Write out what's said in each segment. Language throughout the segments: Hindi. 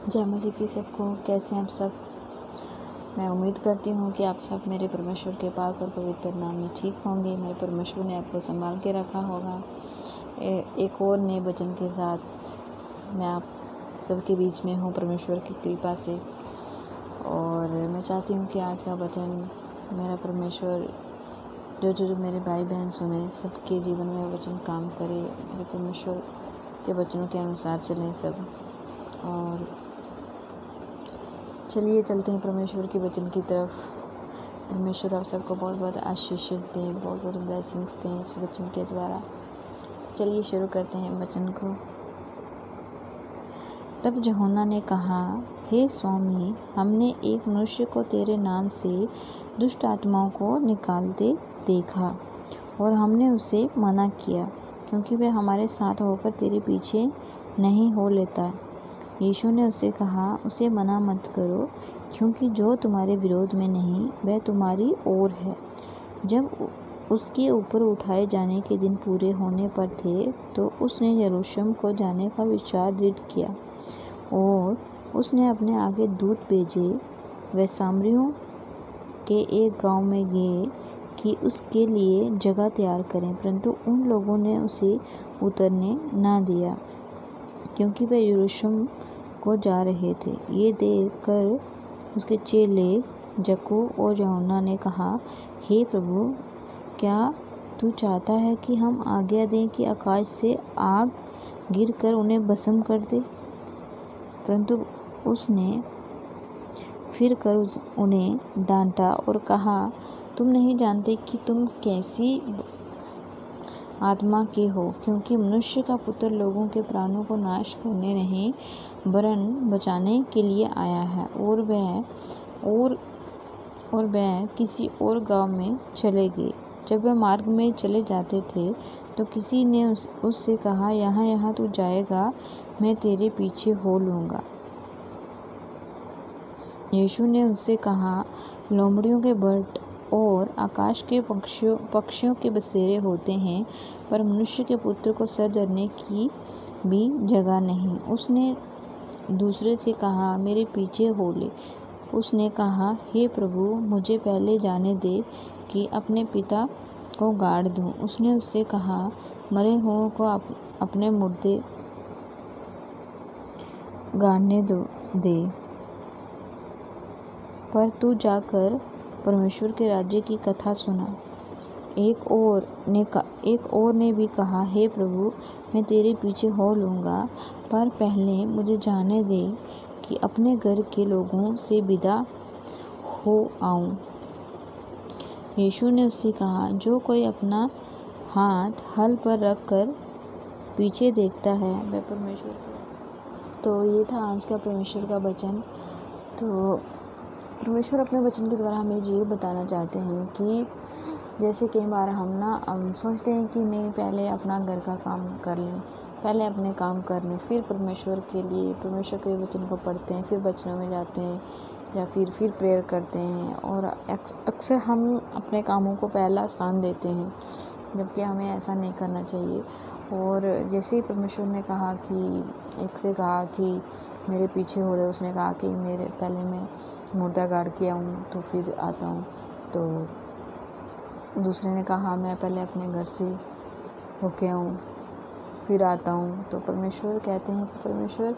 जय मसीह की सबको। कैसे हैं आप सब? मैं उम्मीद करती हूँ कि आप सब मेरे परमेश्वर के पाक और पवित्र नाम में ठीक होंगे। मेरे परमेश्वर ने आपको संभाल के रखा होगा। एक और नए वचन के साथ मैं आप सबके बीच में हूँ परमेश्वर की कृपा से। और मैं चाहती हूँ कि आज का वचन मेरा परमेश्वर जो मेरे भाई बहन सुने, सबके जीवन में वचन काम करे। मेरे परमेश्वर के वचनों के अनुसार चलें सब। और चलिए चलते हैं परमेश्वर के वचन की तरफ। परमेश्वर आप सबको बहुत बहुत आशीष दें, बहुत बहुत ब्लेसिंग्स दें इस वचन के द्वारा। तो चलिए शुरू करते हैं वचन को। तब यूहन्ना ने कहा, हे स्वामी, हमने एक मनुष्य को तेरे नाम से दुष्ट आत्माओं को निकालते देखा और हमने उसे मना किया, क्योंकि वह हमारे साथ होकर तेरे पीछे नहीं हो लेता। यीशु ने उससे कहा, उसे मना मत करो, क्योंकि जो तुम्हारे विरोध में नहीं वह तुम्हारी ओर है। जब उसके ऊपर उठाए जाने के दिन पूरे होने पर थे, तो उसने यरूशलेम को जाने का विचार दृढ़ किया और उसने अपने आगे दूत भेजे। वे सामरियों के एक गांव में गए कि उसके लिए जगह तैयार करें, परंतु उन लोगों ने उसे उतरने ना दिया, क्योंकि वे यरूशलेम को जा रहे थे। ये देखकर उसके चेले याकूब और यूहन्ना ने कहा, हे प्रभु, क्या तू चाहता है कि हम आज्ञा दें कि आकाश से आग गिरकर उन्हें भस्म कर दे? परंतु उसने फिर कर उन्हें डांटा और कहा, तुम नहीं जानते कि तुम कैसी आत्मा के हो, क्योंकि मनुष्य का पुत्र लोगों के प्राणों को नाश करने नहीं वरन बचाने के लिए आया है। और वह किसी और गांव में चले गए। जब वह मार्ग में चले जाते थे, तो किसी ने उससे कहा, यहाँ तू जाएगा, मैं तेरे पीछे हो लूँगा। यीशु ने उससे कहा, लोमड़ियों के बट और आकाश के पक्षियों के बसेरे होते हैं, पर मनुष्य के पुत्र को सर धरने की भी जगह नहीं। उसने दूसरे से कहा, मेरे पीछे हो ले। उसने कहा, हे प्रभु, मुझे पहले जाने दे कि अपने पिता को गाड़ दूं। उसने उससे कहा, मरे हुओं को अपने मुर्दे गाड़ने दे, पर तू जाकर परमेश्वर के राज्य की कथा सुना। एक और ने भी कहा, हे प्रभु, मैं तेरे पीछे हो लूँगा, पर पहले मुझे जाने दे कि अपने घर के लोगों से विदा हो आऊँ। यीशु ने उससे कहा, जो कोई अपना हाथ हल पर रख कर पीछे देखता है वह परमेश्वर का। तो ये था आज का परमेश्वर का वचन। तो परमेश्वर अपने वचन के द्वारा हमें ये बताना चाहते हैं कि जैसे कई बार हम सोचते हैं कि नहीं, पहले अपना घर का काम कर लें, पहले अपने काम कर लें, फिर परमेश्वर के वचन को पढ़ते हैं, फिर वचनों में जाते हैं, या फिर प्रेयर करते हैं। और अक्सर हम अपने कामों को पहला स्थान देते हैं, जबकि हमें ऐसा नहीं करना चाहिए। और जैसे ही परमेश्वर ने कहा कि एक से कहा कि मेरे पीछे हो रहे, उसने कहा कि पहले मैं मुर्दा गाड़ के आऊँ तो फिर आता हूँ। तो दूसरे ने कहा, मैं पहले अपने घर से होके आऊँ फिर आता हूँ। तो परमेश्वर कहते हैं कि परमेश्वर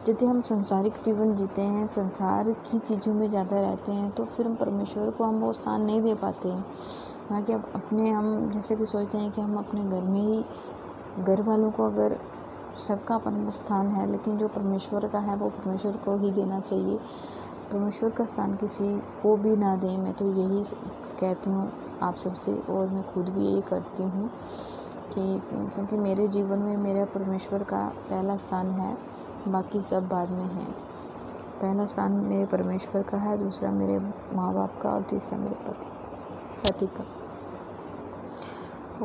यदि हम संसारिक जीवन जीते हैं, संसार की चीज़ों में ज़्यादा रहते हैं, तो फिर हम परमेश्वर को वो स्थान नहीं दे पाते हैं। हालांकि हम जैसे कि सोचते हैं कि हम अपने घर में ही, घर वालों को अगर सबका अपना स्थान है, लेकिन जो परमेश्वर का है वो परमेश्वर को ही देना चाहिए। परमेश्वर का स्थान किसी को भी ना दें। मैं तो यही कहती हूँ आप सबसे, और मैं खुद भी यही करती हूँ कि क्योंकि मेरे जीवन में मेरा परमेश्वर का पहला स्थान है, बाकी सब बाद में है। पहला स्थान मेरे परमेश्वर का है, दूसरा मेरे माँ बाप का, और तीसरा मेरे पति का।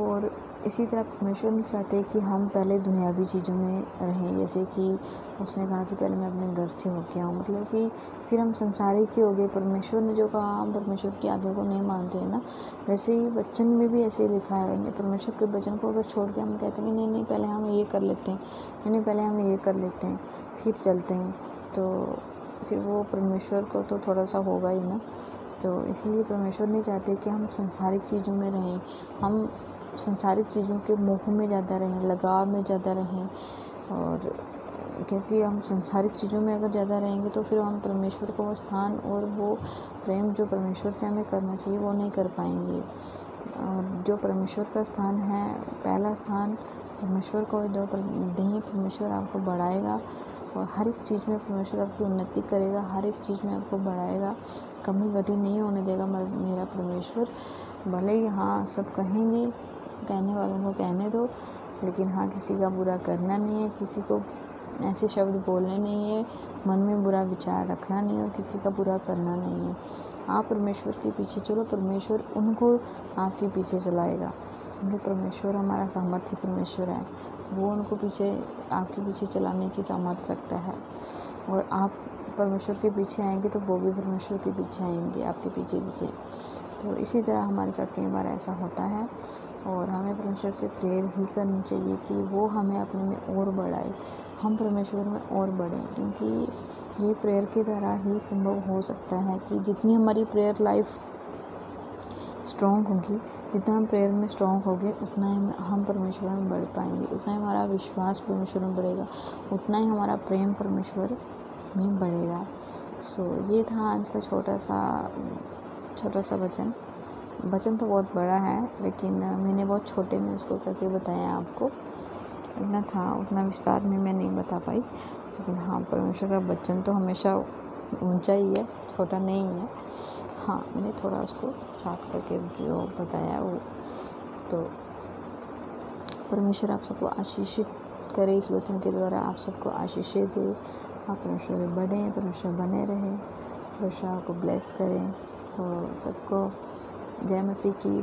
और इसी तरह परमेश्वर नहीं चाहते कि हम पहले दुनियावी चीज़ों में रहें, जैसे कि उसने कहा कि पहले मैं अपने घर से होके आऊँ, मतलब कि फिर हम संसारिक ही हो गए। परमेश्वर ने जो कहा हम परमेश्वर की आज्ञा को नहीं मानते हैं ना, वैसे ही वचन में भी ऐसे ही लिखा है। परमेश्वर के वचन को अगर छोड़ के हम कहते हैं कि नहीं पहले हम ये कर लेते हैं, नहीं पहले हम ये कर लेते हैं फिर चलते हैं, तो फिर वो परमेश्वर को तो थोड़ा सा होगा ही ना। तो इसलिए परमेश्वर नहीं चाहते कि हम संसारिक चीज़ों में रहें, हम संसारिक चीज़ों के मोह में ज़्यादा रहें, लगाव में ज़्यादा रहें। और क्योंकि हम संसारिक चीज़ों में अगर ज़्यादा रहेंगे तो फिर हम परमेश्वर को वो स्थान और वो प्रेम जो परमेश्वर से हमें करना चाहिए वो नहीं कर पाएंगे। और जो परमेश्वर का स्थान है, पहला स्थान परमेश्वर को दो, नहीं परमेश्वर आपको बढ़ाएगा और हर एक चीज़ में परमेश्वर आपकी उन्नति करेगा, हर एक चीज़ में आपको बढ़ाएगा, कमी घटी नहीं होने देगा मेरा परमेश्वर। भले ही हाँ सब कहेंगे, कहने वालों को कहने दो, लेकिन हाँ किसी का बुरा करना नहीं है, किसी को ऐसे शब्द बोलने नहीं है, मन में बुरा विचार रखना नहीं है और किसी का बुरा करना नहीं है। आप परमेश्वर के पीछे चलो, परमेश्वर उनको आपके पीछे चलाएगा, क्योंकि परमेश्वर हमारा सामर्थ्य परमेश्वर है, वो उनको पीछे आपके पीछे चलाने की सामर्थ्य रखता है। और आप परमेश्वर के पीछे आएंगे तो वो भी परमेश्वर के पीछे आएंगे आपके पीछे पीछे। तो इसी तरह हमारे साथ कई बार ऐसा होता है और हमें परमेश्वर से प्रेयर ही करनी चाहिए कि वो हमें अपने में और बढ़ाए, हम परमेश्वर में और बढ़ें, क्योंकि ये प्रेयर के द्वारा ही संभव हो सकता है कि जितनी हमारी प्रेयर लाइफ स्ट्रॉन्ग होगी, जितना हम प्रेयर में स्ट्रॉन्ग होंगे उतना ही हम परमेश्वर में बढ़ पाएंगे, उतना ही हमारा विश्वास परमेश्वर में बढ़ेगा, उतना ही हमारा प्रेम परमेश्वर में बढ़ेगा। ये था आज का छोटा सा वचन तो बहुत बड़ा है, लेकिन मैंने बहुत छोटे में उसको करके बताया आपको। इतना था, उतना विस्तार में मैं नहीं बता पाई, लेकिन हाँ परमेश्वर का वचन तो हमेशा ऊंचा ही है, छोटा नहीं है। हाँ मैंने थोड़ा उसको शॉर्ट करके जो बताया वो। तो परमेश्वर आप सबको आशीषित करे, इस वचन के द्वारा आप सबको आशीषें दे, आप परमेश्वर में बढ़ें, परमेश्वर बने रहें, परमेश्वर आपको ब्लेस करें। तो सबको जय मसीह की।